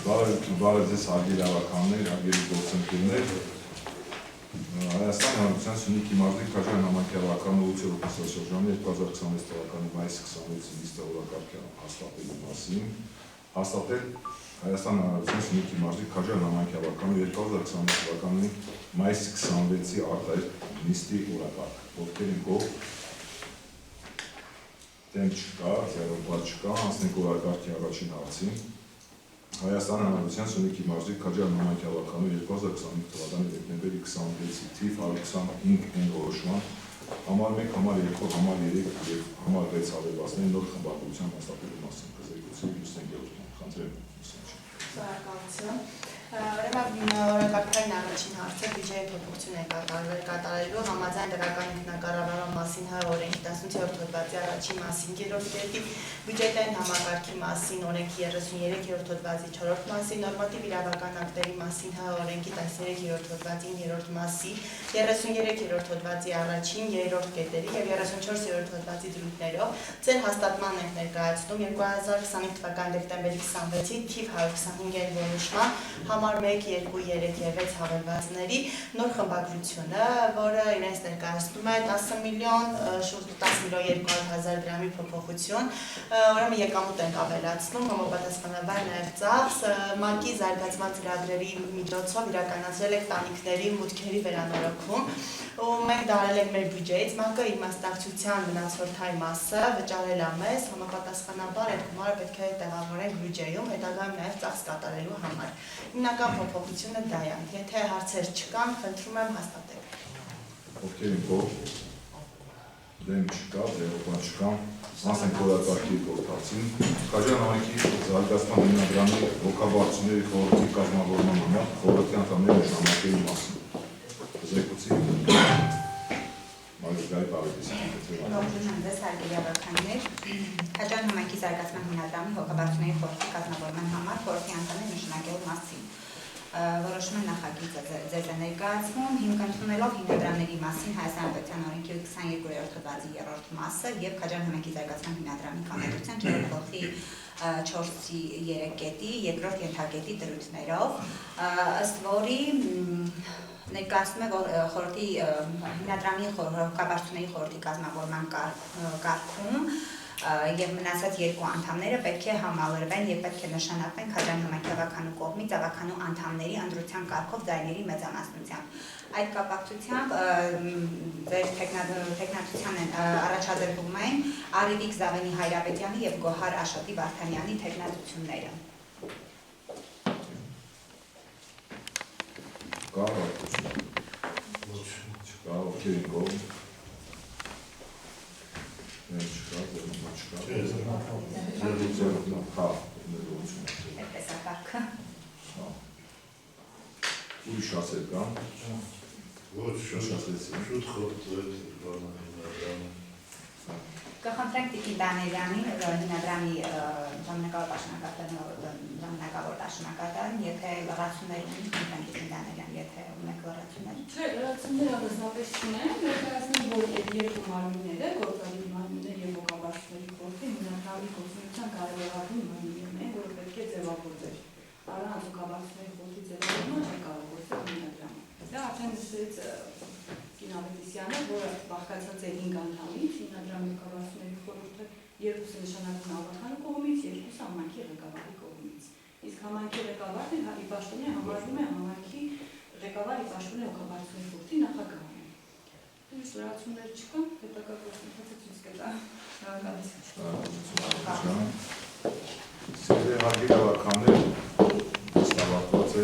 Բարև ձեզ հարգելի հավաքաններ, հարգելի գործընկերներ, Հայաստանի Հանրապետության Սյունիքի մարզի Քաջարյան համայնքի հավաքականի ուղղության օգնասաշրջանի 2026 թվականի մայիսի 26-ին նիստավորակարգի հաստատելու մասին հաստատել Հայաստանի Հանրապետության Սյունիքի մարզի Քաջարյան համայնքի հավաքականի 2026 թվականի մայիսի 26-ի արտահայտ նիստի օրակարգ, ովքեր են գոհ, դեմ չկա, ձեռնպատ չկա, անցնենք օրակարգի առաջին հարցին։ Հայաստանի Հանրապետության Սյունիքի մարզի Քաջարյան համայնքի հավաքականի 2025 թվականի դեկտեմբերի 26-ի թիվ 125-ն որոշման համար 1, համար 2, համար 3 և համար 6 հավելվածների նոր խմբագրության հաստատելու մասին կզեկուցի Լուսենգեորգյան։ Խնդրեմ Լուսենգ։ Շնորհակալություն։ Ուրեմն օրակարգային առաջին հարցը բյուջեի փոփոխություն է կատարելու համաձայն դրական ինքնակառավարման մասին հայ օրենքի 18-րդ հոդվածի առաջին մասին 3-րդ կետի, բյուջետային համակարգի մասին օրենքի 33-րդ հոդվածի 4-րդ մասի, նորմատիվ իրավական ակտերի մասին հայ օրենքի 13-րդ հոդվածի 9-րդ մասի, 33-րդ հոդվածի առաջին 3-րդ կետերի և 34-րդ հոդվածի դրույթներով ձեր հաստատման ենք ներկայացնում 2025 թվականի դեկտեմբերի 26-ի թիվ 125-ին որոշման համար 1, 2, 3 և 6 հավելվածների նոր խմբագրությունը, որը իրենց ներկայացնում է 10 միլիոն 200,000 դրամի փոփոխություն, ուրեմն եկամուտ ենք ավելացնում, համապատասխանաբար նաև ծախս, ՄԱԿ-ի զարգացման ծրագրերի միջոցով իրականացրել եք տանիքների մուտքերի վերանորոգում, ու մենք դարել ենք մեր բյուջեից, ՄԱԿ-ը իմաստակցության մնացորդային մասը վճարել է մեզ, համապատասխանաբար այդ գումարը պետք է տեղավորենք բյուջեում, հետագայում նաև ծախս կատարելու համար։ Հիմնական փոփոխությունը դա է, եթե հարցեր չկան, խնդրում եմ հաստատել։ Ովքեր են գոհ, դեմ չկա, ձեռնպատ չկա, անցնենք օրակարգի գործին։ Քաջարյան համայնքի զարգացման հիմնադրամի ոգաբարձուների խորհրդի կազմավորման համար խորհրդի անդամների նշանակելու մասին կզեկուցի Մարգարիտ Պավելիսյանը։ Ողջունում ձեզ հարգելի հավաքականներ, Քաջարյան համայնքի զարգացման հիմնադրամի հոգաբարձուների խորհրդի կազմավորման համար խորհրդի անդամների նշանակելու մասին որոշման նախագիծը ձեզ է ներկայացվում, հիմք ընդունելով հիմնադրամների մասին Հայաստանի Հանրապետության օրենքի 22-րդ հոդվածի 3-րդ մասը և Քաջարյան համայնքի զարգացման հիմնադրամի կանոնության 4.4-3 կետի երկրորդ ենթակետի դրույթներով, ըստ որի ներկայացնում է խորհրդի հիմնադրամի հոգաբարձուների խորհրդի կազմավորման կարգում և մնացած երկու անդամները պետք է համալրվեն և պետք է նշանակվեն Քաջարյան համայնքի հավաքականու կողմից հավաքականու անդամների ընտրության կարգով ձայների մեծամասնությամբ։ Այդ կապակցությամբ ձեր թեկնածության առաջադրվում են Արևիկ Զավենի Հայրապետյանի և Գոհար Աշոտի Վարդանյանի թեկնածությունները։ Կա հարցություն։ Չկա, ովքեր են գոհ։ Չկա, ձեռնպատ չկա։ Այդպես է կարգը։ Ուրիշ հարցեր կան։ Կխնդրենք Տիկին Դանելյանին, հիմնադրամի ժամանակավոր պաշտոնակատար, եթե լրացումներ ունի, խնդրենք Տիկին Դանելյան, եթե ունեք լրացումներ։ Չէ, լրացումները հստակ չունեն, ներկայացնում որ այդ երկու մարմինները, գործադիր մարմիններ և ոգաբարձուների խորհրդի հիմնադրամի գործունեության կարևորագույն մարմիններն են, որը պետք է ձևավորվեր։ Առանց ոգաբարձուների խորհրդի ձևավորման չի կարող գործել հիմնադրամը։ Դա արդեն նշեց Կին Ավետիսյանը, որը բաղկացած է 5 անդամից, հիմնադրամի ոգաբարձուների խորհուրդը 2-ը նշանակվում հավաքականու կողմից, 2-ը համայնքի ղեկավարի կողմից։ Իսկ համայնքի ղեկավարն ի պաշտոնի համարվում է համայնքի ղեկավար ի պաշտոնի ոգաբարձուների խորհրդի նախագահն է։ Ուրիշ լրացումներ չկան, հետագա գործընթացը ցույց կտա։ Շնորհակալություն։ Հարգելի հավաքականներ, հստակված է